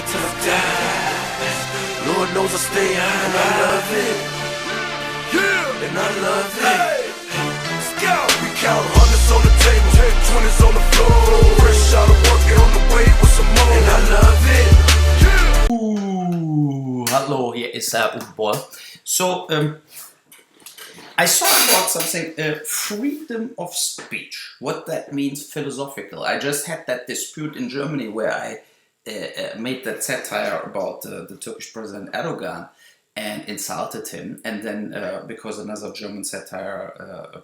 ride till I die. Lord knows I stay high and I love it. Yeah, and I love it. Hey, let's go. We count hundreds on the table, 20s on the floor. Fresh out of work and on the way with some more. And I love it. Yeah. Hallo, hier ist Uwe Boll. So, I saw about something, freedom of speech, what that means philosophical. I just had that dispute in Germany where I made that satire about the Turkish President Erdogan and insulted him, and then because another German satire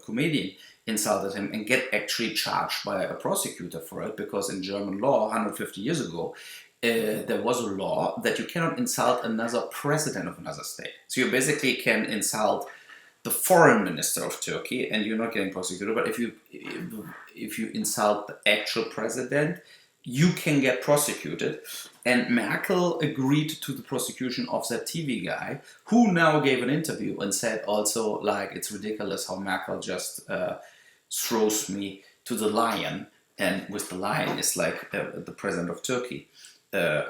comedian insulted him and get actually charged by a prosecutor for it, because in German law 150 years ago there was a law that you cannot insult another president of another state. So you basically can insult the foreign minister of Turkey and you're not getting prosecuted, but if you insult the actual president, you can get prosecuted. And Merkel agreed to the prosecution of that TV guy, who now gave an interview and said also, like, it's ridiculous how Merkel just throws me to the lion, and with the lion is like the president of Turkey,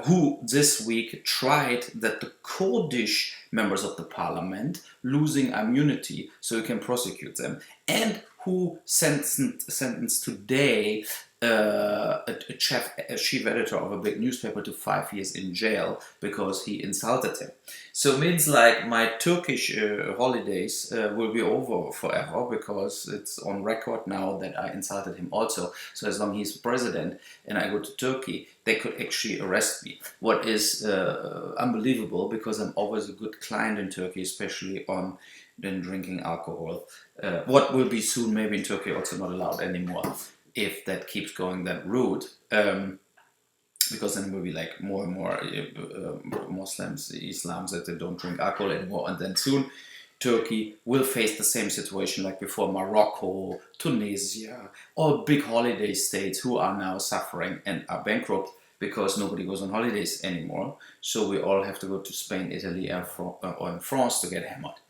who this week tried that the Kurdish members of the parliament losing immunity so you can prosecute them, and who sentenced today a chief editor of a big newspaper to 5 years in jail because he insulted him. So it means like my Turkish holidays will be over forever, because it's on record now that I insulted him also. So as long as he's president and I go to Turkey, they could actually arrest me. What is unbelievable, because I'm always a good client in Turkey, especially on drinking alcohol. What will be soon maybe in Turkey also not allowed anymore, if that keeps going that route, because then it will be like more and more Muslims, Islams, that they don't drink alcohol anymore, and then soon Turkey will face the same situation like before Morocco, Tunisia, all big holiday states who are now suffering and are bankrupt because nobody goes on holidays anymore. So we all have to go to Spain, Italy, or in France to get hammered.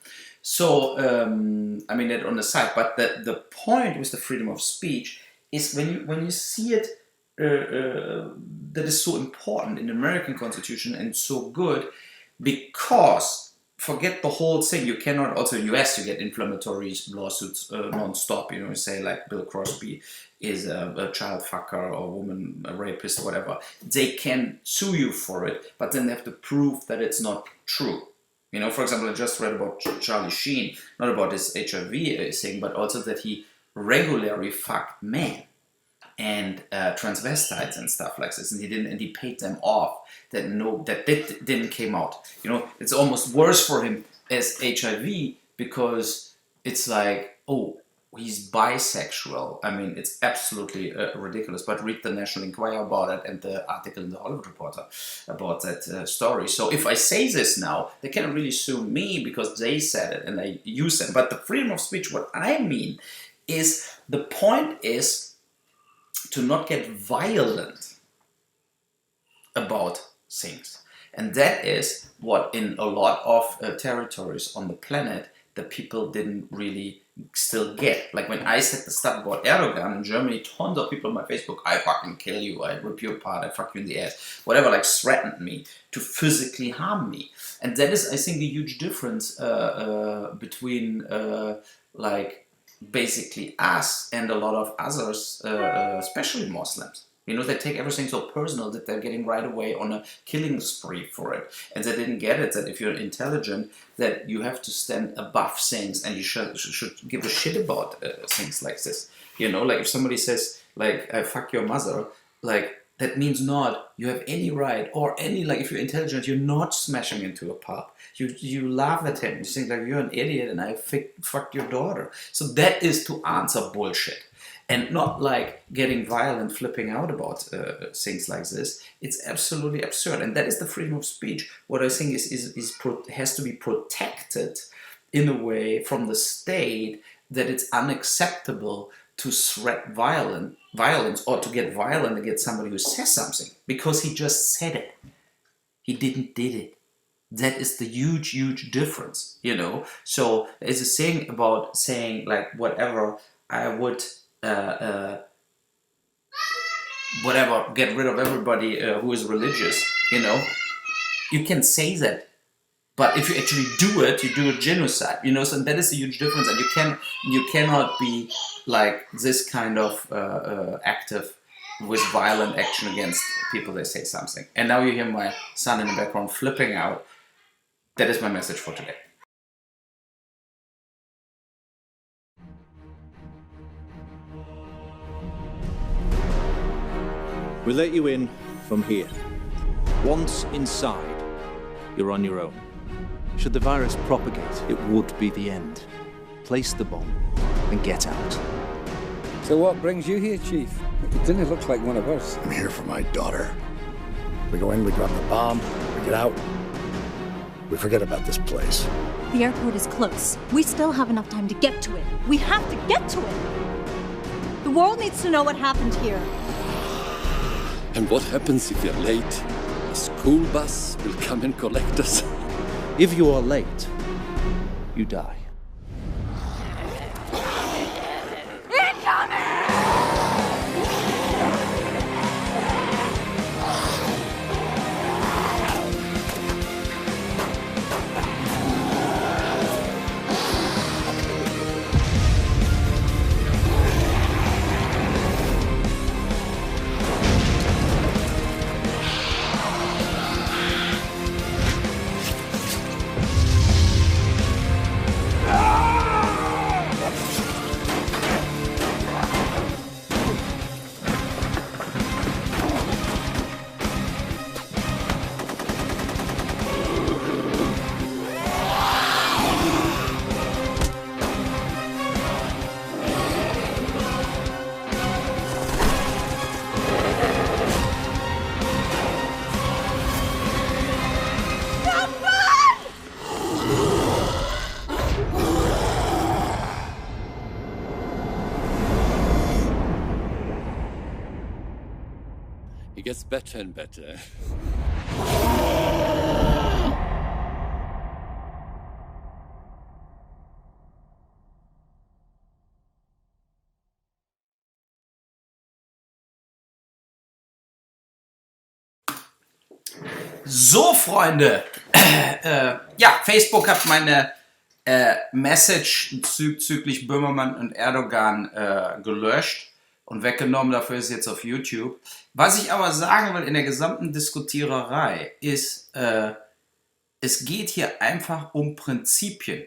So, I mean that on the side, but the point with the freedom of speech is when you see it, that is so important in the American Constitution and so good, because forget the whole thing. You cannot, also in US you get inflammatory lawsuits non-stop. You know, you say like Bill Crosby is a child fucker or woman, a rapist, whatever. They can sue you for it, but then they have to prove that it's not true. You know, for example, I just read about Charlie Sheen, not about his HIV thing, but also that he regularly fucked men and transvestites and stuff like this, and he paid them off. That didn't came out. You know, it's almost worse for him as HIV, because it's like, oh, he's bisexual. I mean, it's absolutely ridiculous. But read the National Enquirer about it and the article in the Hollywood Reporter about that story. So if I say this now, they cannot really sue me because they said it and I use them. But the freedom of speech, what I mean is, the point is to not get violent about things. And that is what in a lot of territories on the planet the people didn't really still get. Like when I said the stuff about Erdogan in Germany, tons of people on my Facebook, I fucking kill you, I rip you apart, I fuck you in the ass, whatever, like threatened me to physically harm me. And that is, I think, a huge difference between like basically us and a lot of others, especially Muslims. You know, they take everything so personal that they're getting right away on a killing spree for it. And they didn't get it, that if you're intelligent, that you have to stand above things and you should give a shit about things like this. You know, like if somebody says, like, I fuck your mother, like, that means not you have any right or any, like, if you're intelligent, you're not smashing into a pub. You laugh at him. You think like you're an idiot and I fucked your daughter. So that is to answer bullshit, and not like getting violent, flipping out about things like this. It's absolutely absurd, and that is the freedom of speech. What I think has to be protected in a way from the state, that it's unacceptable to threat violence or to get violent against somebody who says something because he just said it. He did it. That is the huge difference, you know. So there's a thing about saying like whatever. I would whatever, get rid of everybody who is religious, you know, you can say that, but if you actually do it, you do a genocide, you know, so that is a huge difference, and you cannot be like this kind of active with violent action against people that say something. And now you hear my son in the background flipping out. That is my message for today. We let you in from here. Once inside, you're on your own. Should the virus propagate, it would be the end. Place the bomb and get out. So what brings you here, Chief? It didn't look like one of us. I'm here for my daughter. We go in, we drop the bomb, we get out. We forget about this place. The airport is close. We still have enough time to get to it. We have to get to it. The world needs to know what happened here. And what happens if you're late? A school bus will come and collect us. If you are late, you die. It gets better and better. So, Freunde, ja, Facebook hat meine Message bezüglich Böhmermann und Erdogan gelöscht und weggenommen, dafür ist jetzt auf YouTube. Was ich aber sagen will in der gesamten Diskutiererei ist, es geht hier einfach um Prinzipien.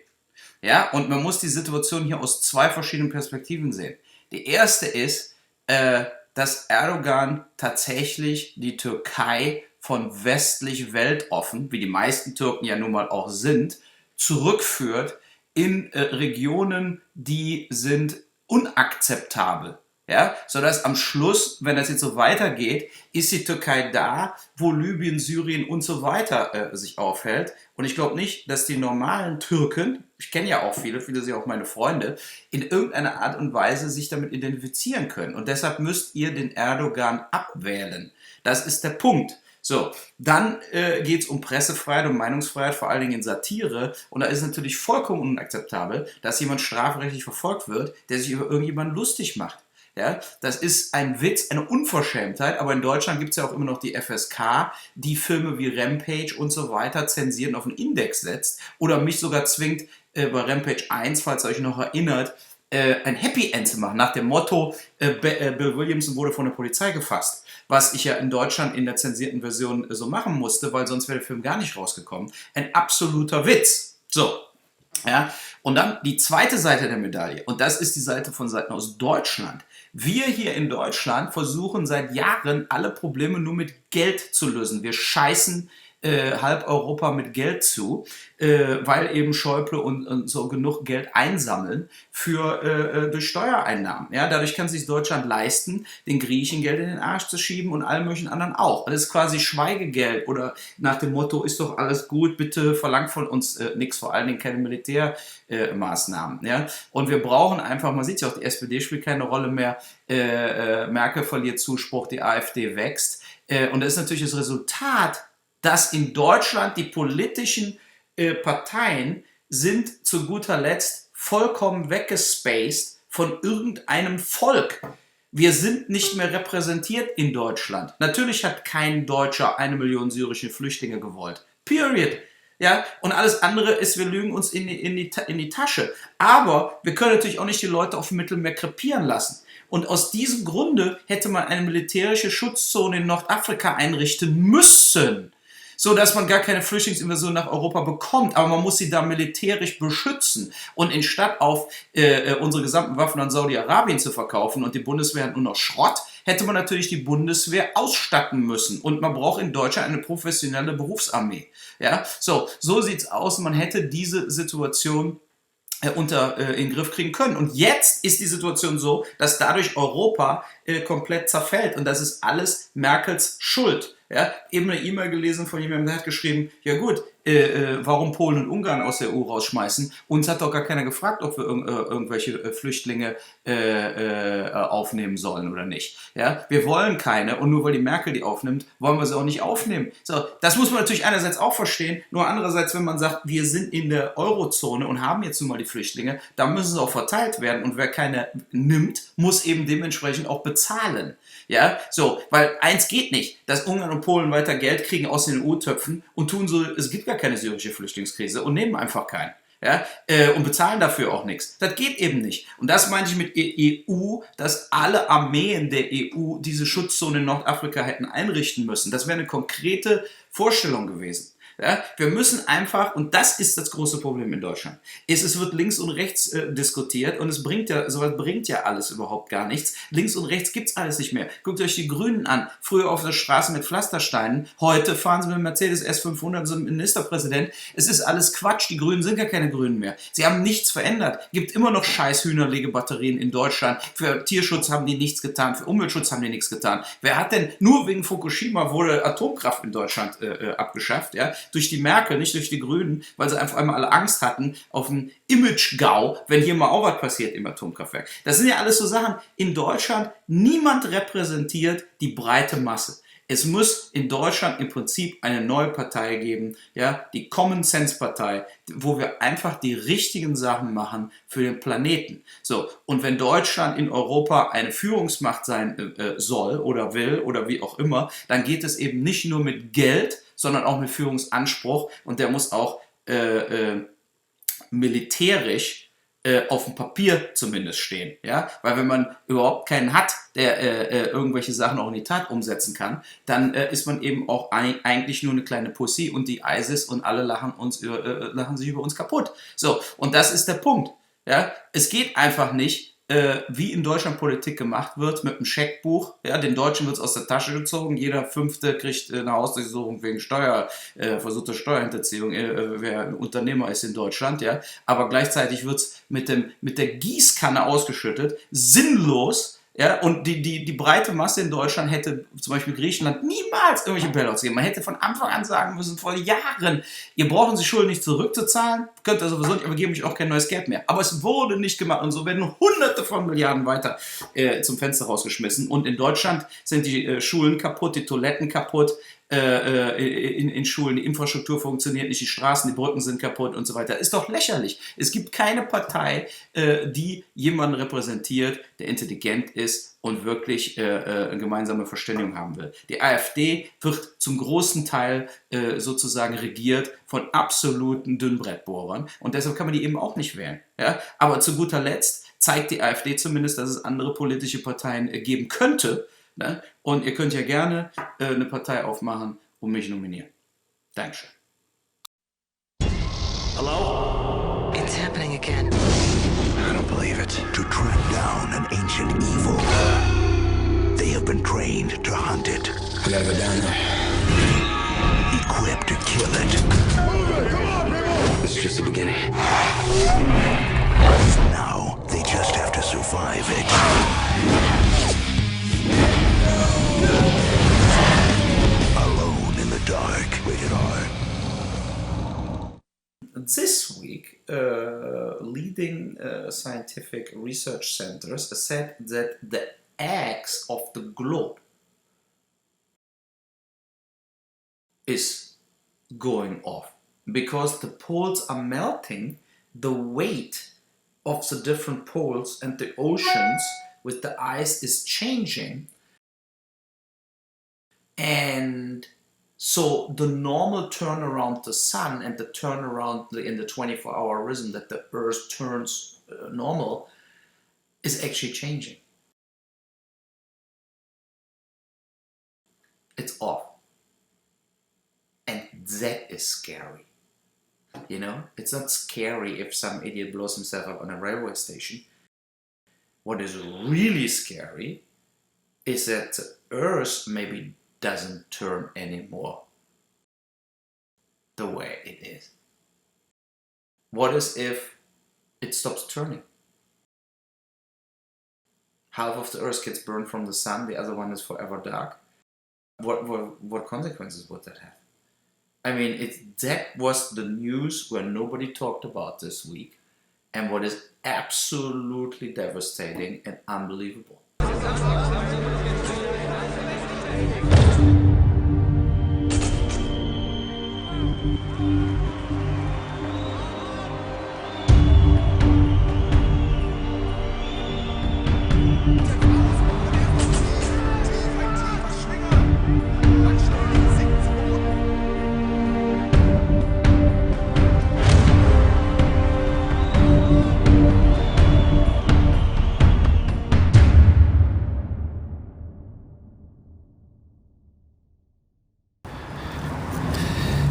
Ja, und man muss die Situation hier aus zwei verschiedenen Perspektiven sehen. Die erste ist, dass Erdogan tatsächlich die Türkei von westlich weltoffen, wie die meisten Türken ja nun mal auch sind, zurückführt in Regionen, die sind unakzeptabel. Ja, sodass am Schluss, wenn das jetzt so weitergeht, ist die Türkei da, wo Libyen, Syrien und so weiter sich aufhält. Und ich glaube nicht, dass die normalen Türken, ich kenne ja auch viele sind ja auch meine Freunde, in irgendeiner Art und Weise sich damit identifizieren können. Und deshalb müsst ihr den Erdogan abwählen. Das ist der Punkt. So, dann geht es um Pressefreiheit und Meinungsfreiheit, vor allen Dingen in Satire. Und da ist es natürlich vollkommen unakzeptabel, dass jemand strafrechtlich verfolgt wird, der sich über irgendjemanden lustig macht. Ja, das ist ein Witz, eine Unverschämtheit, aber in Deutschland gibt es ja auch immer noch die FSK, die Filme wie Rampage und so weiter zensiert und auf den Index setzt oder mich sogar zwingt, bei Rampage 1, falls ihr euch noch erinnert, ein Happy End zu machen, nach dem Motto, Bill Williamson wurde von der Polizei gefasst, was ich ja in Deutschland in der zensierten Version so machen musste, weil sonst wäre der Film gar nicht rausgekommen. Ein absoluter Witz. So. Ja, und dann die zweite Seite der Medaille, und das ist die Seite von Seiten aus Deutschland. Wir hier in Deutschland versuchen seit Jahren alle Probleme nur mit Geld zu lösen. Wir scheißen halb Europa mit Geld zu, weil eben Schäuble und so genug Geld einsammeln durch Steuereinnahmen. Ja, dadurch kann sich Deutschland leisten, den Griechen Geld in den Arsch zu schieben und allen möglichen anderen auch. Das ist quasi Schweigegeld oder nach dem Motto, ist doch alles gut, bitte verlangt von uns nichts, vor allen Dingen keine Militärmaßnahmen. Ja? Und wir brauchen einfach, man sieht ja auch, die SPD spielt keine Rolle mehr, Merkel verliert Zuspruch, die AfD wächst. Und das ist natürlich das Resultat, dass in Deutschland die politischen Parteien sind zu guter Letzt vollkommen weggespaced von irgendeinem Volk. wir sind nicht mehr repräsentiert in Deutschland. Natürlich hat kein Deutscher 1 Million syrische Flüchtlinge gewollt. Period. Ja, und alles andere ist, wir lügen uns in die Tasche. Aber wir können natürlich auch nicht die Leute auf dem Mittelmeer krepieren lassen. Und aus diesem Grunde hätte man eine militärische Schutzzone in Nordafrika einrichten müssen, so dass man gar keine Flüchtlingsinvasion nach Europa bekommt, aber man muss sie da militärisch beschützen. Und anstatt auf unsere gesamten Waffen an Saudi-Arabien zu verkaufen und die Bundeswehr hat nur noch Schrott, hätte man natürlich die Bundeswehr ausstatten müssen. Und man braucht in Deutschland eine professionelle Berufsarmee. Ja, so sieht's aus. Man hätte diese Situation in den Griff kriegen können. Und jetzt ist die Situation so, dass dadurch Europa komplett zerfällt. Und das ist alles Merkels Schuld. Ja, eben eine E-Mail gelesen von jemandem, der hat geschrieben, ja gut, warum Polen und Ungarn aus der EU rausschmeißen? Uns hat doch gar keiner gefragt, ob wir irgendwelche Flüchtlinge aufnehmen sollen oder nicht. Ja, wir wollen keine und nur weil die Merkel die aufnimmt, wollen wir sie auch nicht aufnehmen. So, das muss man natürlich einerseits auch verstehen, nur andererseits, wenn man sagt, wir sind in der Eurozone und haben jetzt nun mal die Flüchtlinge, dann müssen sie auch verteilt werden und wer keine nimmt, muss eben dementsprechend auch bezahlen. Ja, so, weil eins geht nicht, dass Ungarn und Polen weiter Geld kriegen aus den EU-Töpfen und tun so, es gibt gar keine syrische Flüchtlingskrise und nehmen einfach keinen. Ja, und bezahlen dafür auch nichts. Das geht eben nicht. Und das meine ich mit EU, dass alle Armeen der EU diese Schutzzone in Nordafrika hätten einrichten müssen. Das wäre eine konkrete Vorstellung gewesen. Ja, wir müssen einfach, und das ist das große Problem in Deutschland, es wird links und rechts diskutiert und sowas bringt ja alles überhaupt gar nichts. Links und rechts gibt's alles nicht mehr. Guckt euch die Grünen an. Früher auf der Straße mit Pflastersteinen, heute fahren sie mit dem Mercedes S500 zum Ministerpräsident. Es ist alles Quatsch, die Grünen sind gar keine Grünen mehr. Sie haben nichts verändert. Gibt immer noch scheiß Hühnerlegebatterien in Deutschland. Für Tierschutz haben die nichts getan, für Umweltschutz haben die nichts getan. Wer hat denn, nur wegen Fukushima wurde Atomkraft in Deutschland abgeschafft, ja? Durch die Merkel, nicht durch die Grünen, weil sie einfach einmal alle Angst hatten auf einen Image-GAU, wenn hier mal auch was passiert im Atomkraftwerk. Das sind ja alles so Sachen. In Deutschland, niemand repräsentiert die breite Masse. Es muss in Deutschland im Prinzip eine neue Partei geben, ja, die Common Sense Partei, wo wir einfach die richtigen Sachen machen für den Planeten. So, und wenn Deutschland in Europa eine Führungsmacht sein soll oder will oder wie auch immer, dann geht es eben nicht nur mit Geld, sondern auch mit Führungsanspruch und der muss auch militärisch auf dem Papier zumindest stehen. Ja? Weil wenn man überhaupt keinen hat, der irgendwelche Sachen auch in die Tat umsetzen kann, dann ist man eben auch eigentlich nur eine kleine Pussy und die ISIS und alle lachen sich über uns kaputt. So, und das ist der Punkt. Ja? Es geht einfach nicht, wie in Deutschland Politik gemacht wird, mit einem Scheckbuch. Ja, den Deutschen wird es aus der Tasche gezogen. Jeder Fünfte kriegt eine Hausdurchsuchung wegen versuchter Steuerhinterziehung, wer ein Unternehmer ist in Deutschland. Ja. Aber gleichzeitig wird es mit der Gießkanne ausgeschüttet. Sinnlos. Ja, und die breite Masse in Deutschland hätte zum Beispiel Griechenland niemals irgendwelche Bailouts gegeben. Man hätte von Anfang an sagen müssen, vor Jahren, ihr braucht die Schulden nicht zurückzuzahlen, könnt ihr sowieso nicht, aber geben euch auch kein neues Geld mehr. Aber es wurde nicht gemacht und so werden Hunderte von Milliarden weiter zum Fenster rausgeschmissen. Und in Deutschland sind die Schulen kaputt, die Toiletten kaputt, in Schulen, die Infrastruktur funktioniert nicht, die Straßen, die Brücken sind kaputt und so weiter. Ist doch lächerlich. Es gibt keine Partei, die jemanden repräsentiert, der intelligent ist und wirklich eine gemeinsame Verständigung haben will. Die AfD wird zum großen Teil sozusagen regiert von absoluten Dünnbrettbohrern und deshalb kann man die eben auch nicht wählen. Ja? Aber zu guter Letzt zeigt die AfD zumindest, dass es andere politische Parteien geben könnte. Ne? Und ihr könnt ja gerne eine Partei aufmachen und mich nominieren. Dankeschön. Hello? It's happening again. I don't believe it. To track down an ancient evil, they have been trained to hunt it. We gotta go down there. Equipped to kill it. This is just the beginning. Now they just have to survive it. Alone in the dark. Rated R. This week, leading scientific research centers said that the axe of the globe is going off because the poles are melting. The weight of the different poles and the oceans with the ice is changing. And so the normal turn around the sun and the turn around in the 24-hour rhythm that the Earth turns normal is actually changing. It's off. And that is scary. You know, it's not scary if some idiot blows himself up on a railway station. What is really scary is that the Earth maybe doesn't turn anymore the way it is. What is if it stops turning? Half of the Earth gets burned from the sun, the other one is forever dark. What consequences would that have? I mean, that was the news where nobody talked about this week, and what is absolutely devastating and unbelievable.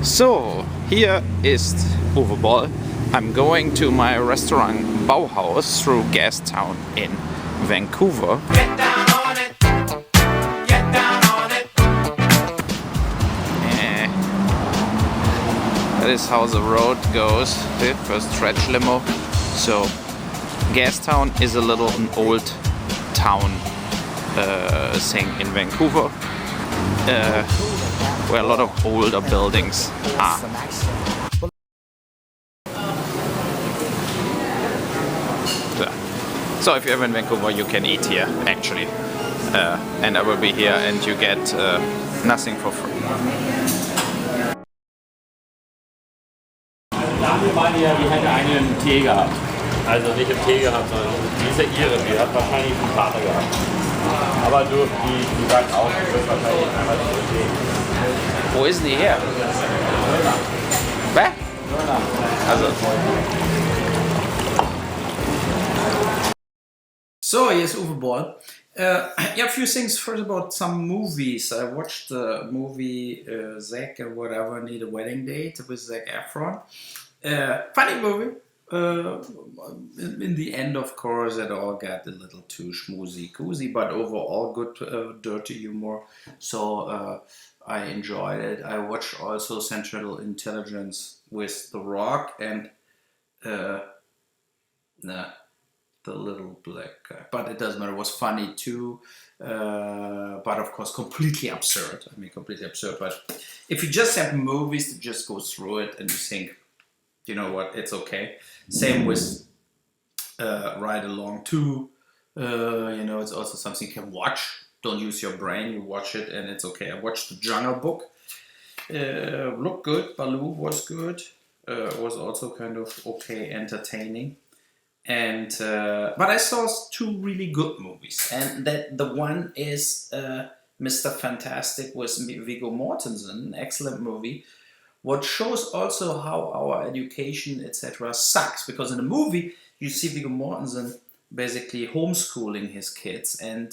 So, here is Uwe Boll. I'm going to my restaurant Bauhaus through Gastown in Vancouver. Get down on it. Get down on it. That is how the road goes. The first stretch limo. So, Gastown is a little an old town thing in Vancouver. Where a lot of older buildings are. So if you're ever in Vancouver, you can eat here, actually. And I will be here and you get nothing for free. Dame meinte ja, die hätte einen Tee gehabt. Also nicht im Tee gehabt, sondern die ist ja ihre, die hat wahrscheinlich einen Partner gehabt. Aber du, die sagt auch, du wirst wahrscheinlich einmal zu Tee. Wo ist die her? Hä? Also. So, here's Uwe Boll. Yeah, a few things. First about some movies. I watched the movie Zac or whatever, Need a Wedding Date with Zac Efron. Funny movie. In the end, of course, it all got a little too schmoozy-cozy, but overall good dirty humor. So I enjoyed it. I watched also Central Intelligence with The Rock and the little black guy. But it doesn't matter. It was funny too. But of course, completely absurd. I mean, completely absurd. But if you just have movies that just go through it and you think, you know what, it's okay. Same with Ride Along 2. You know, it's also something you can watch. Don't use your brain, you watch it and it's okay. I watched The Jungle Book. Looked good. Baloo was good. Was also kind of okay, entertaining. And but I saw two really good movies. And that the one is Mr. Fantastic with Viggo Mortensen, an excellent movie. What shows also how our education, etc., sucks. Because in the movie, you see Viggo Mortensen basically homeschooling his kids, and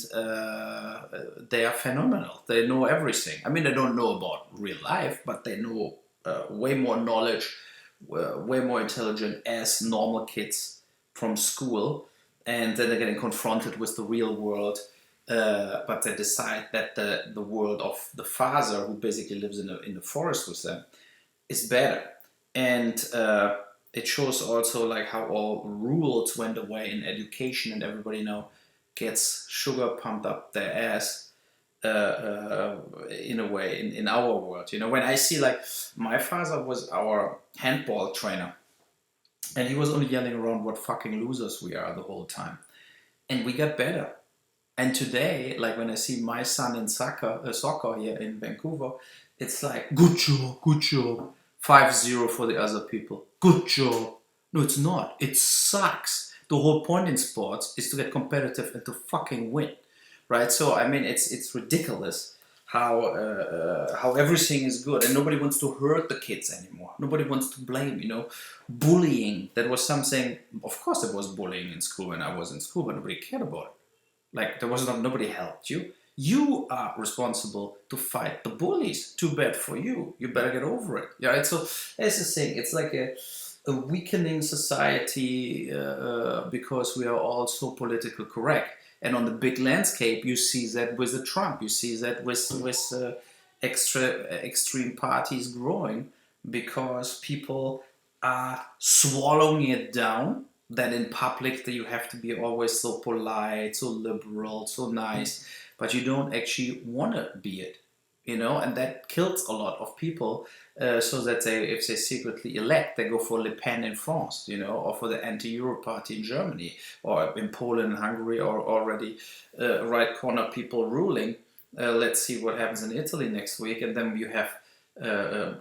they are phenomenal. They know everything. I mean, they don't know about real life, but they know way more knowledge, way more intelligent as normal kids from school. And then they're getting confronted with the real world. But they decide that the world of the father, who basically lives in the forest with them, is better. And it shows also like how all rules went away in education, and everybody now gets sugar pumped up their ass in a way in our world. You know, when I see like my father was our handball trainer, and he was only yelling around what fucking losers we are the whole time, and we got better. And today, like when I see my son in soccer here in Vancouver, it's like, good job, 5-0 for the other people. Good job. No, it's not. It sucks. the whole point in sports is to get competitive and to fucking win, right? So I mean, it's ridiculous how everything is good and nobody wants to hurt the kids anymore. Nobody wants to blame, bullying. That was something. Of course, there was bullying in school when I was in school, but nobody cared about it. Like there was nobody helped you. You are responsible to fight the bullies. Too bad for you. You better get over it. Yeah. So that's the thing. It's like a weakening society because we are all so politically correct. And on the big landscape, you see that with the Trump. You see that with extreme parties growing because people are swallowing it down. That in public that you have to be always so polite, so liberal, so nice, but you don't actually want to be it, and that kills a lot of people. So that if they secretly elect, they go for Le Pen in France, or for the anti-Euro party in Germany, or in Poland and Hungary, or already right corner people ruling. Let's see what happens in Italy next week, and then you have the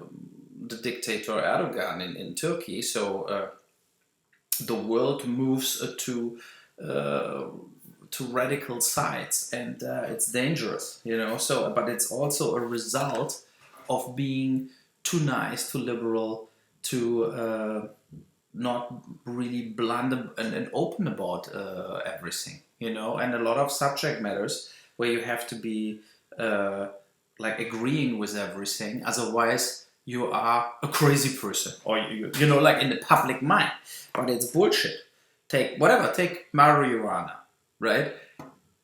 dictator Erdogan in Turkey. So the world moves to radical sides, and it's dangerous, So, but it's also a result of being too nice, too liberal, too not really blunt and open about everything, And a lot of subject matters where you have to be like agreeing with everything, otherwise you are a crazy person, or like in the public mind. But it's bullshit. Take marijuana, right?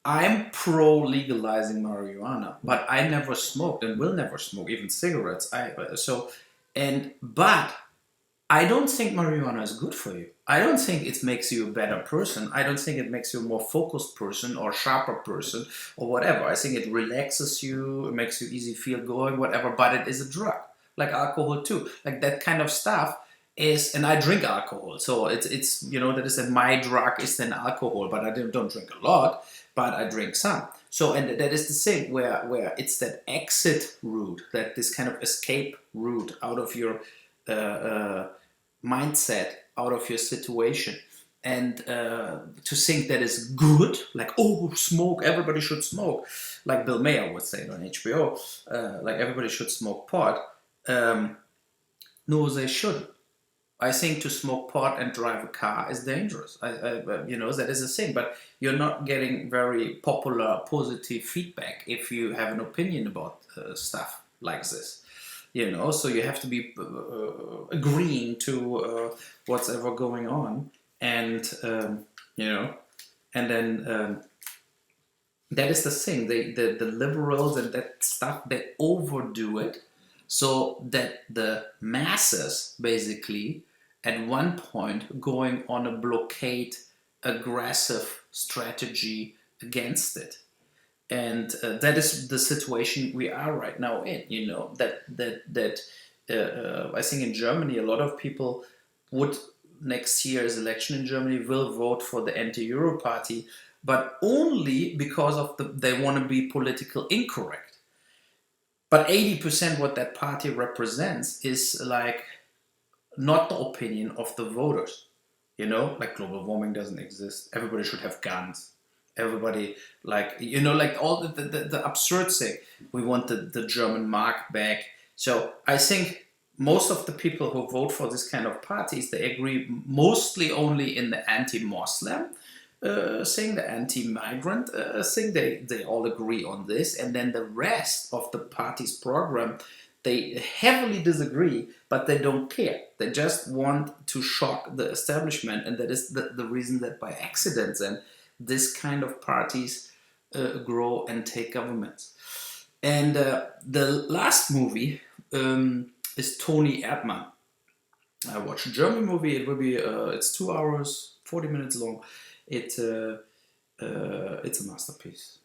I'm pro legalizing marijuana, but I never smoked and will never smoke, even cigarettes. But I don't think marijuana is good for you. I don't think it makes you a better person. I don't think it makes you a more focused person or sharper person or whatever. I think it relaxes you, it makes you easy feel going, whatever, but it is a drug. Like alcohol too. Like that kind of stuff is, and I drink alcohol. So it's that is that my drug is then alcohol, but I don't drink a lot, but I drink some. So, and that is the same where it's that exit route, that this kind of escape route out of your mindset, out of your situation. And to think that is good, like, smoke, everybody should smoke, like Bill Maher would say on HBO, like everybody should smoke pot. No, they shouldn't. I think to smoke pot and drive a car is dangerous. That is a thing. But you're not getting very popular, positive feedback if you have an opinion about stuff like this. So you have to be agreeing to what's ever going on, and and then that is the thing. The liberals and that stuff, they overdo it. So that the masses basically at one point going on a blockade, aggressive strategy against it. And that is the situation we are right now in, I think in Germany, a lot of people would, next year's election in Germany, will vote for the anti-Euro party, but only because of they want to be politically incorrect. But 80% what that party represents is like not the opinion of the voters. Like global warming doesn't exist. Everybody should have guns. Everybody like all the absurd thing. We want the German mark back. So I think most of the people who vote for this kind of parties, they agree mostly only in the anti-Muslim thing, the anti-migrant thing. They all agree on this, and then the rest of the party's program, they heavily disagree, but they don't care. They just want to shock the establishment, and that is the reason that by accident then this kind of parties grow and take governments. And the last movie is Tony Erdmann. I watched a German movie. It will be it's 2 hours 40 minutes long. It's a masterpiece,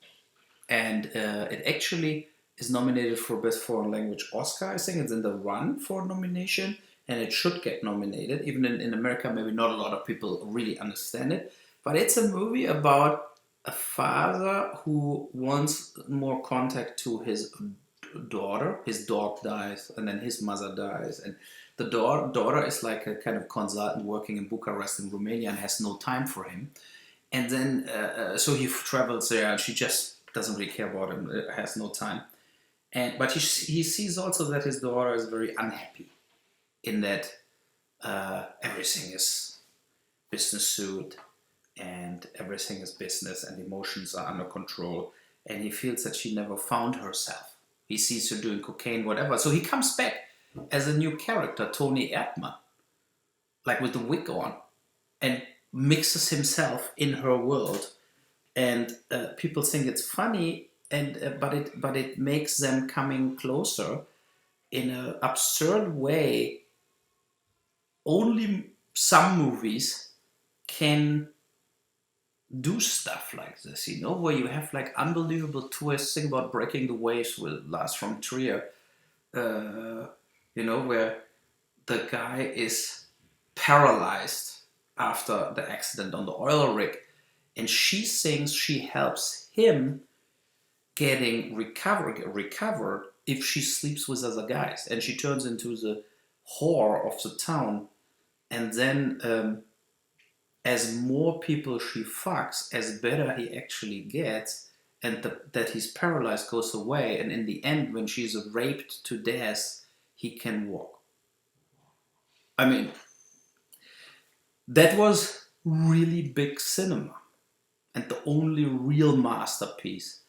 and it actually is nominated for Best Foreign Language Oscar. I think it's in the run for nomination, and it should get nominated. Even in America, maybe not a lot of people really understand it, but it's a movie about a father who wants more contact to his daughter. His dog dies, and then his mother dies, and the daughter is like a kind of consultant working in Bucharest in Romania and has no time for him. And then so he travels there, and she just doesn't really care about him, has no time. But he sees also that his daughter is very unhappy in that everything is business suit and everything is business and emotions are under control, and he feels that she never found herself. He sees her doing cocaine, whatever. So he comes back as a new character, Tony Erdmann, like with the wig on, and mixes himself in her world. And people think it's funny, and but it makes them coming closer in an absurd way. Only some movies can do stuff like this, you know, where you have like unbelievable twists. Think about Breaking the Waves with Lars von Trier, you know, where the guy is paralyzed after the accident on the oil rig, and she thinks she helps him getting recovered if she sleeps with other guys, and she turns into the whore of the town. And then as more people she fucks, as better he actually gets, and that he's paralyzed goes away, and in the end, when she's raped to death, he can walk. I mean, that was really big cinema, and the only real masterpiece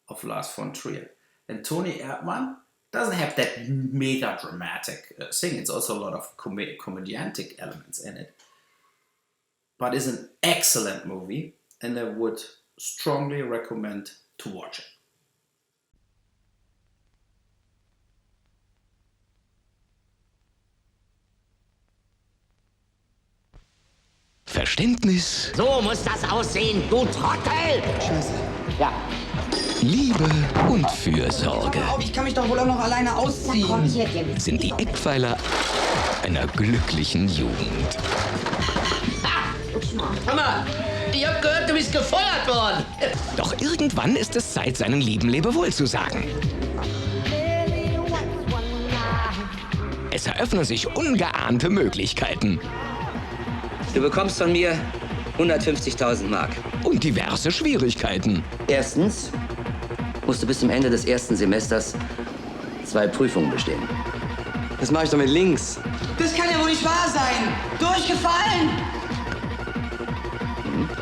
of Lars von Trier. And Tony Erdmann doesn't have that mega dramatic thing. It's also a lot of comediantic elements in it. But it's an excellent movie, and I would strongly recommend to watch it. Verständnis. So muss das aussehen, du Trottel! Scheiße. Ja. Liebe und Fürsorge. Ich kann mich doch wohl auch noch alleine ausziehen. Sind die Eckpfeiler einer glücklichen Jugend. Hör mal, ich hab gehört, du bist gefeuert worden. Doch irgendwann ist es Zeit, seinen lieben Lebewohl zu sagen. Es eröffnen sich ungeahnte Möglichkeiten. Du bekommst von mir 150.000 Mark. Und diverse Schwierigkeiten. Erstens musst du bis zum Ende des ersten Semesters 2 Prüfungen bestehen. Das mache ich doch mit links. Das kann ja wohl nicht wahr sein. Durchgefallen!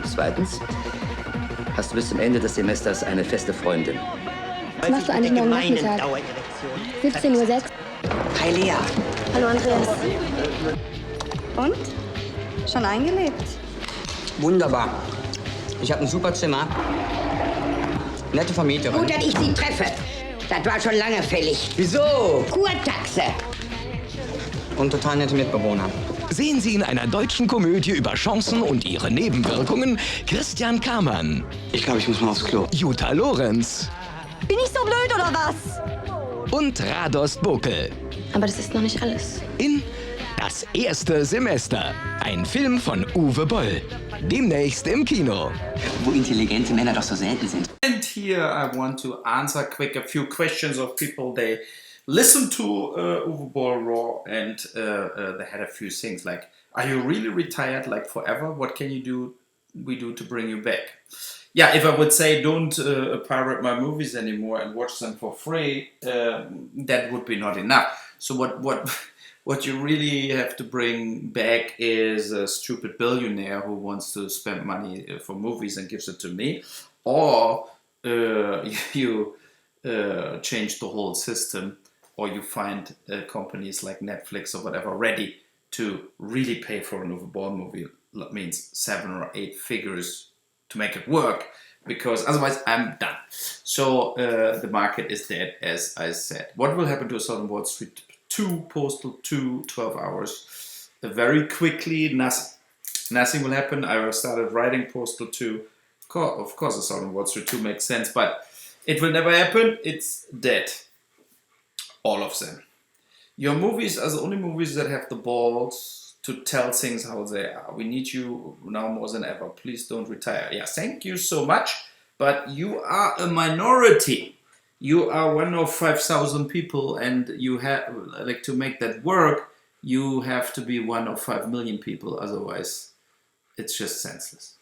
Zweitens hast du bis zum Ende des Semesters eine feste Freundin. Was machst du eigentlich morgen Nachmittag? 17:06 Uhr. Hi Lea. Hallo Andreas. Und? Schon eingelebt? Wunderbar. Ich habe ein super Zimmer. Nette Vermieterin. Gut, dass ich sie treffe. Das war schon lange fällig. Wieso? Kurtaxe. Und total nette Mitbewohner. Sehen Sie in einer deutschen Komödie über Chancen und ihre Nebenwirkungen Christian Kamann. Ich glaube, ich muss mal aufs Klo. Jutta Lorenz. Bin ich so blöd oder was? Und Radost Bokel. Aber das ist noch nicht alles. In Das erste Semester. Ein Film von Uwe Boll. Demnächst im Kino. Wo intelligente Männer doch so selten sind. And here I want to answer quick a few questions of people. They listened to Uwe Boll Raw, and they had a few things like, are you really retired like forever? What can we do to bring you back? Yeah, if I would say don't pirate my movies anymore and watch them for free, that would be not enough. So what you really have to bring back is a stupid billionaire who wants to spend money for movies and gives it to me, or you change the whole system, or you find companies like Netflix or whatever ready to really pay for an Uwe Boll movie. That means 7 or 8 figures to make it work, because otherwise I'm done. So the market is dead, as I said. What will happen to a Southern Wall Street 2, Postal 2, 12 hours? Very quickly, nothing will happen. I started writing Postal 2. Of course, a Southern Wall Street 2 makes sense, but it will never happen. It's dead. All of them. Your movies are the only movies that have the balls to tell things how they are. We need you now more than ever. Please don't retire. Yeah, thank you so much, but you are a minority. you are one of 5,000 people, and you have like to make that work, you have to be one of 5 million people. Otherwise, it's just senseless.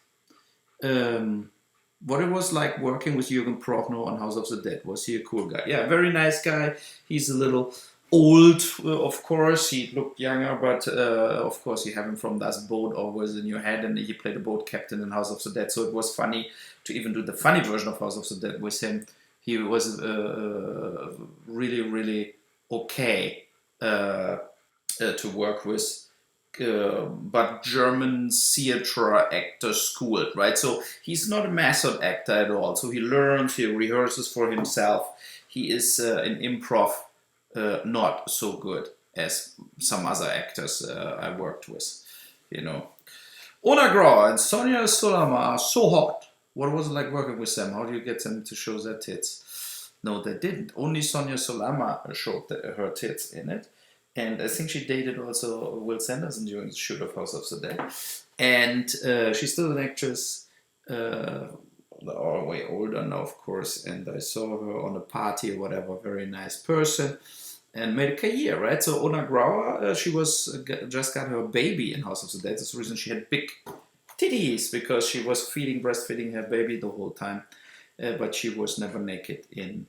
What it was like working with Jürgen Prochnow on House of the Dead. Was he a cool guy? Yeah, very nice guy. He's a little old, of course. He looked younger, but of course you have him from Das Boot always in your head, and he played a boat captain in House of the Dead, so it was funny to even do the funny version of House of the Dead with him. He was really, really okay to work with. But German theater actor schooled, right? So he's not a method actor at all. So he learns, he rehearses for himself. He is in improv not so good as some other actors I worked with, you know. Ona Grau and Sonia Solama are so hot. What was it like working with them? How do you get them to show their tits? No, they didn't. Only Sonia Solama showed her tits in it. And I think she dated also Will Sanderson during the shoot of House of the Dead. And she's still an actress, way older now, of course. And I saw her on a party or whatever, very nice person. And made a career, right? So Ona Grauer, she was just got her baby in House of the Dead. That's the reason she had big titties, because she was breastfeeding her baby the whole time. But she was never naked in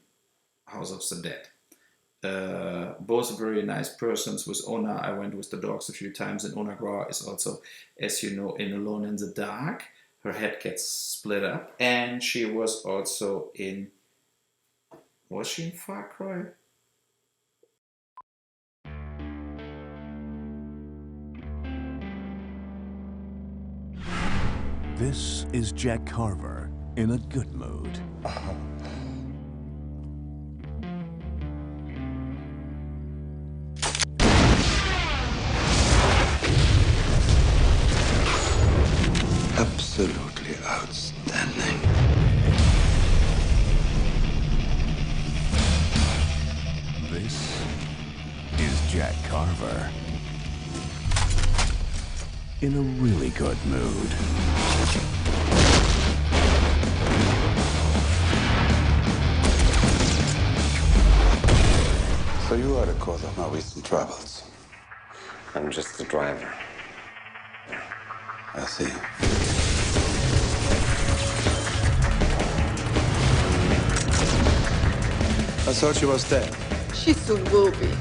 House of the Dead. Both very nice persons. With Ona, I went with the dogs a few times, and Ona Grauer is also, as you know, in Alone in the Dark. Her head gets split up, and she was also in. Was she in Far Cry? This is Jack Carver in a good mood. Absolutely outstanding. This is Jack Carver in a really good mood. So you are the cause of my recent troubles. I'm just the driver. I see. I thought she was dead. She soon will be.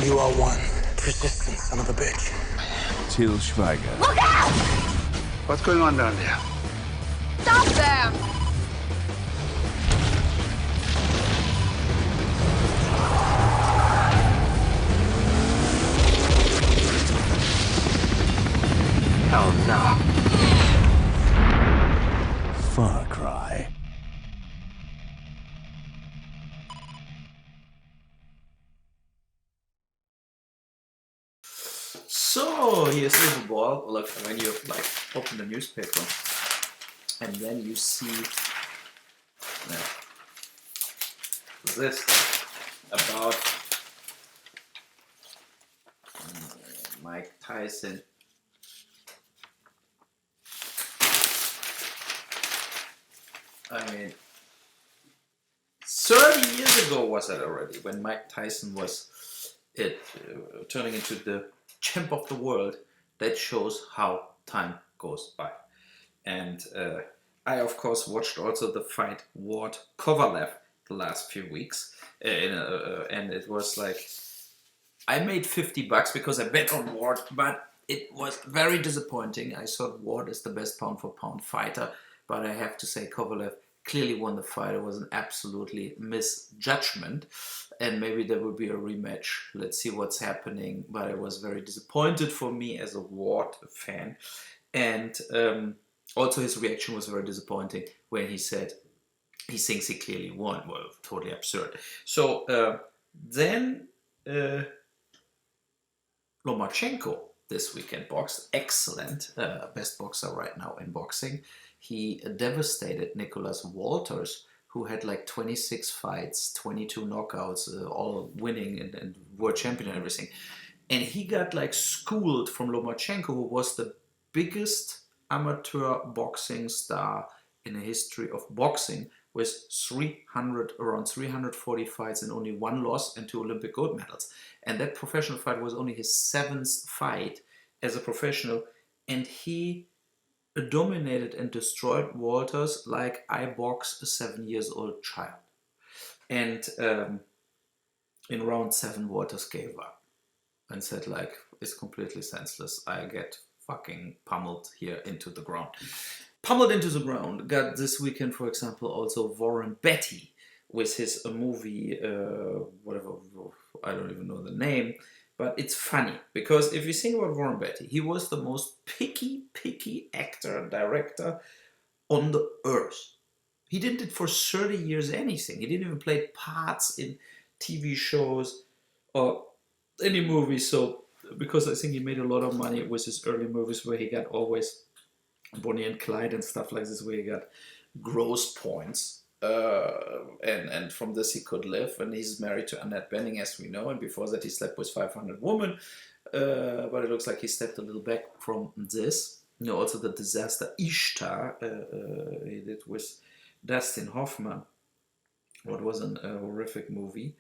You are one persistent son of a bitch. Till Schweiger. Look out! What's going on down there? Stop them! Oh no. Far Cry. So here's Uwe Boll. Look, when you like open the newspaper, and then you see this about Mike Tyson. I mean, 30 years ago was that already, when Mike Tyson was turning into the champ of the world. That shows how time goes by. And I, of course, watched also the fight Ward Kovalev the last few weeks. And it was like, I made $50 because I bet on Ward, but it was very disappointing. I thought Ward is the best pound for pound fighter, but I have to say Kovalev clearly won the fight. It was an absolutely misjudgment, and maybe there will be a rematch. Let's see what's happening, but it was very disappointed for me as a Ward fan. And also his reaction was very disappointing when he said he thinks he clearly won. Well, totally absurd. So then Lomachenko this weekend boxed. Excellent. Best boxer right now in boxing. He devastated Nicholas Walters, who had like 26 fights, 22 knockouts, all winning and world champion and everything. And he got like schooled from Lomachenko, who was the biggest amateur boxing star in the history of boxing, with around 340 fights and only one loss and 2 Olympic gold medals. And that professional fight was only his 7th fight as a professional, and he dominated and destroyed Walters like I box a 7-year-old child. And in round 7, Walters gave up and said, like, it's completely senseless. I get fucking pummeled here into the ground. Pummeled into the ground. Got this weekend, for example, also Warren Beatty with his movie, whatever, I don't even know the name, but it's funny because if you think about Warren Beatty, he was the most picky actor, director on the earth. He didn't it for 30 years anything. He didn't even play parts in TV shows or any movies. So, because I think he made a lot of money with his early movies where he got always Bonnie and Clyde and stuff like this, where he got gross points. And from this he could live. And he's married to Annette Bening, as we know. And before that he slept with 500 women. But it looks like he stepped a little back from this. You know, also the disaster Ishtar he did with Dustin Hoffman. What was a horrific movie.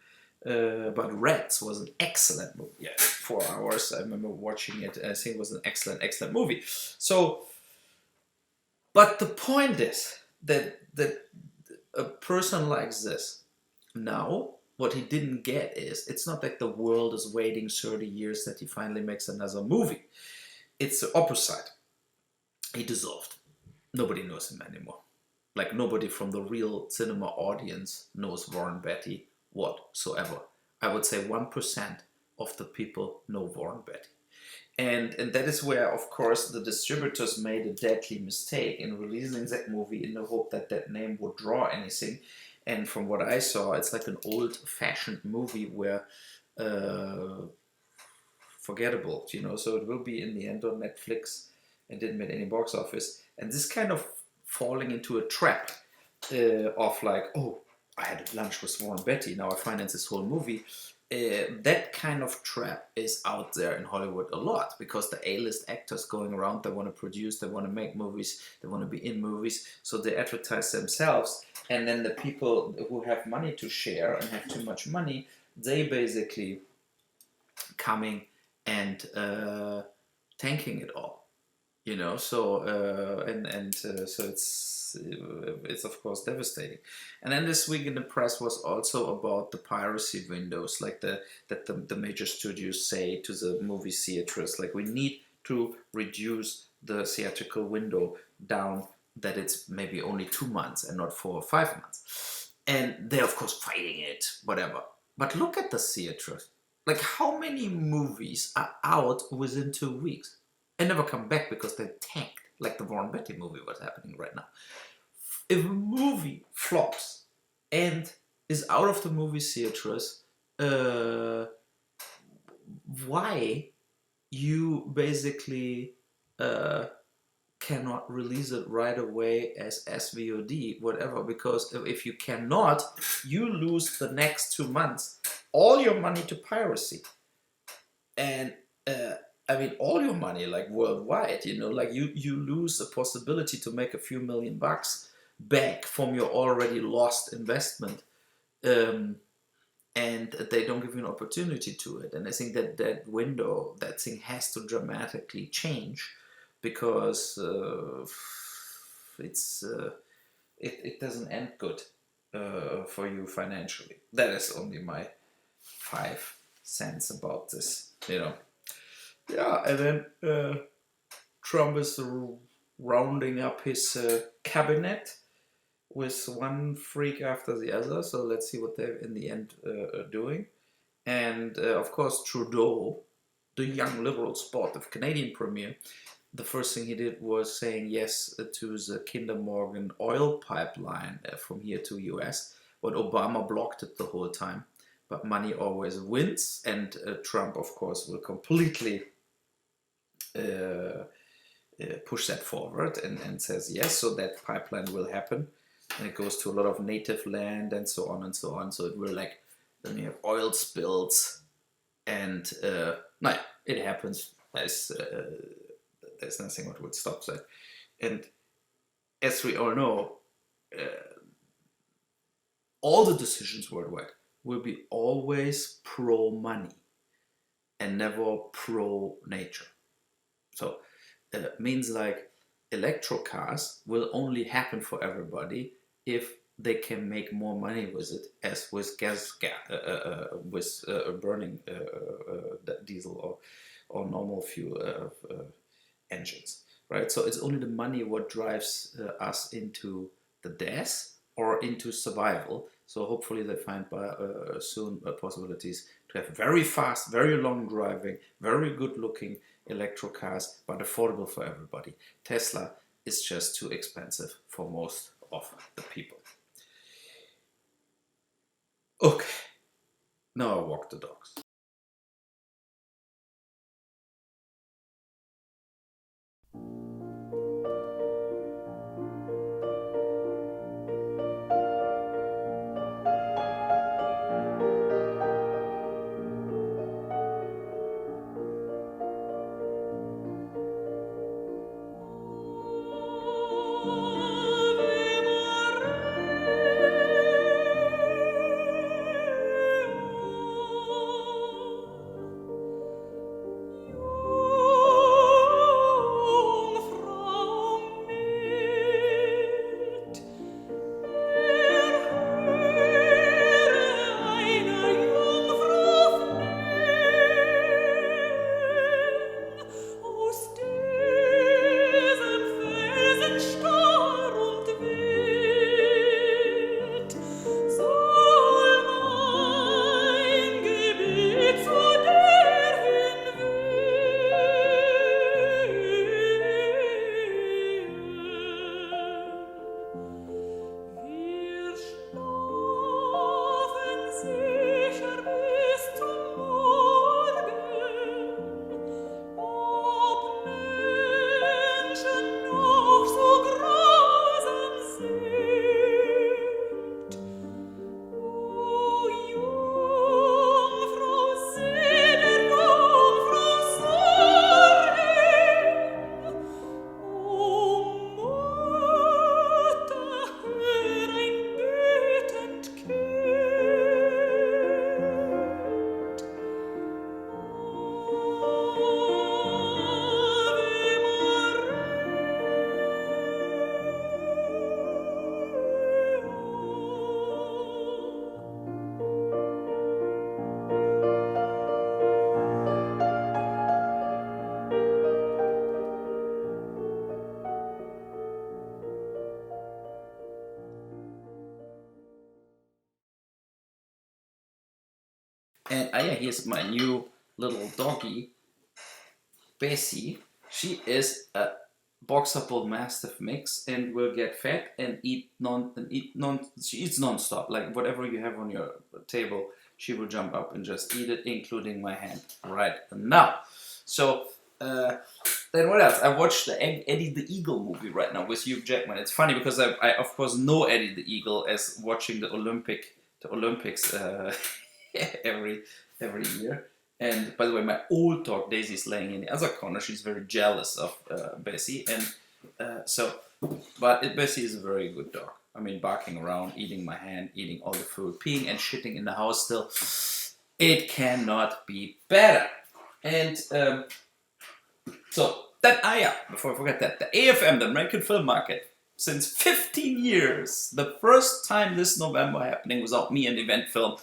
But Reds was an excellent movie. Yeah, 4 hours. I remember watching it. I think it was an excellent movie. So, but the point is that a person like this, now, what he didn't get is, it's not like the world is waiting 30 years that he finally makes another movie. It's the opposite. He dissolved. Nobody knows him anymore. Like, nobody from the real cinema audience knows Warren Beatty whatsoever. I would say 1% of the people know Warren Beatty. And that is where, of course, the distributors made a deadly mistake in releasing that movie in the hope that that name would draw anything. And from what I saw, it's like an old-fashioned movie where forgettable, you know. So it will be in the end on Netflix and didn't make any box office. And this kind of falling into a trap of like, oh, I had lunch with Warren Beatty, now I finance this whole movie. That kind of trap is out there in Hollywood a lot, because the A-list actors going around, they want to produce, they want to make movies, they want to be in movies, so they advertise themselves, and then the people who have money to share and have too much money, they basically coming and tanking it all, you know. So so it's of course devastating. And then this week in the press was also about the piracy windows, like the major studios say to the movie theaters, like, we need to reduce the theatrical window down, that it's maybe only 2 months and not 4 or 5 months. And they're of course fighting it, whatever. But look at the theaters. Like, how many movies are out within 2 weeks and never come back because they're tanked? Like the Warren Beatty movie, what's happening right now. If a movie flops and is out of the movie theaters, why you basically cannot release it right away as SVOD, whatever, because if you cannot, you lose the next 2 months all your money to piracy. And I mean, all your money, like worldwide, you know, like you lose the possibility to make a few $1,000,000 back from your already lost investment. And they don't give you an opportunity to it. And I think that window, that thing has to dramatically change, because it doesn't end good for you financially. That is only my 5 cents about this, you know. Yeah, and then Trump is rounding up his cabinet with one freak after the other. So let's see what they're in the end doing. And of course, Trudeau, the young liberal sport of Canadian premier, the first thing he did was saying yes to the Kinder Morgan oil pipeline from here to US. But Obama blocked it the whole time. But money always wins, and Trump, of course, will completely push that forward and says yes, so that pipeline will happen. And it goes to a lot of native land and so on and so on. So it will, like, then you have oil spills and no, it happens. There's nothing what would stop that. And as we all know, all the decisions worldwide will be always pro-money and never pro-nature. So it means like electro cars will only happen for everybody if they can make more money with it, as with burning diesel or normal fuel engines, right? So it's only the money what drives us into the death or into survival. So hopefully they find soon possibilities to have very fast, very long driving, very good looking electro cars, but affordable for everybody. Tesla is just too expensive for most of the people. Okay, now I walk the dogs. And yeah, here's my new little doggy, Bessie. She is a Boxer Bull Mastiff mix and will get fat and eat she eats non-stop. Like whatever you have on your table, she will jump up and just eat it, including my hand right now. So then what else? I watched the Eddie the Eagle movie right now with Hugh Jackman. It's funny because I of course know Eddie the Eagle as watching the Olympics every year. And by the way, my old dog Daisy's laying in the other corner. She's very jealous of Bessie, and Bessie is a very good dog. I mean, barking around, eating my hand, eating all the food, peeing and shitting in the house still. It cannot be better. And before I forget that, the AFM, the American Film Market, since 15 years, the first time this November happening without me an event film,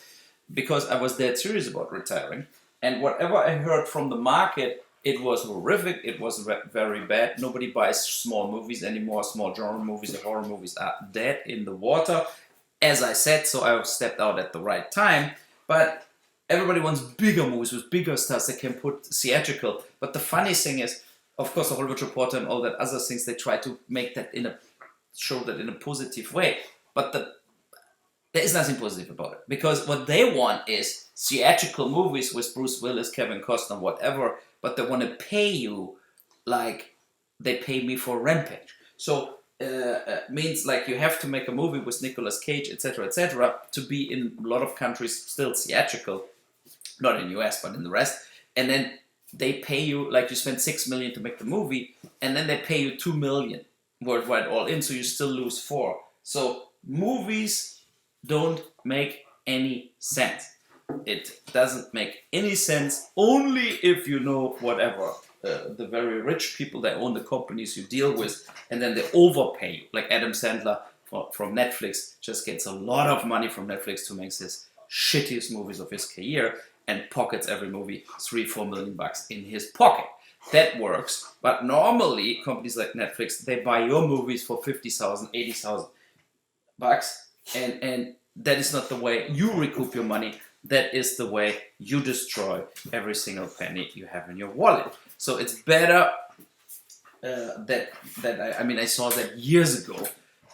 because I was dead serious about retiring. And whatever I heard from the market, it was horrific, it was very bad. Nobody buys small movies anymore, small genre movies, the horror movies are dead in the water. As I said, so I stepped out at the right time. But everybody wants bigger movies with bigger stars they can put theatrical. But the funny thing is, of course, the Hollywood Reporter and all that other things, they try to make that show that in a positive way. But there is nothing positive about it. Because what they want is theatrical movies with Bruce Willis, Kevin Costner, whatever, but they want to pay you like they pay me for Rampage. So means like you have to make a movie with Nicolas Cage, etc., to be in a lot of countries still theatrical, not in US, but in the rest. And then they pay you, like you spend 6 million to make the movie, and then they pay you 2 million worldwide all in, so you still lose 4. So movies don't make any sense. It doesn't make any sense only if you know whatever. The very rich people that own the companies you deal with, and then they overpay you. Like Adam Sandler from Netflix just gets a lot of money from Netflix to make his shittiest movies of his career and pockets every movie $3-4 million in his pocket. That works, but normally companies like Netflix, they buy your movies for $50,000, $80,000, and that is not the way you recoup your money. That is the way you destroy every single penny you have in your wallet. So it's better I saw that years ago,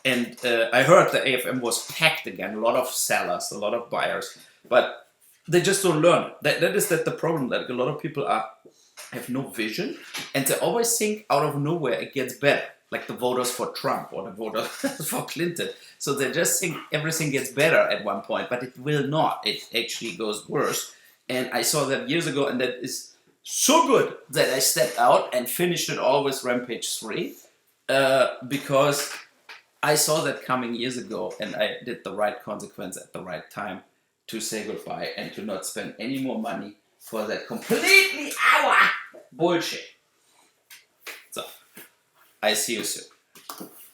and I heard the AFM was packed again. A lot of sellers, a lot of buyers, but they just don't learn. That is the problem. That a lot of people have no vision, and they always think out of nowhere it gets better. Like the voters for Trump or the voters for Clinton. So they just think everything gets better at one point, but it will not. It actually goes worse. And I saw that years ago, and that is so good that I stepped out and finished it all with Rampage 3, because I saw that coming years ago, and I did the right consequence at the right time to say goodbye and to not spend any more money for that completely bullshit. So, I see you soon.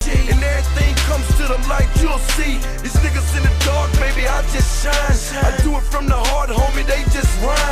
And everything comes to the light, you'll see. These niggas in the dark, baby, I just shine. I do it from the heart, homie, they just rhyme.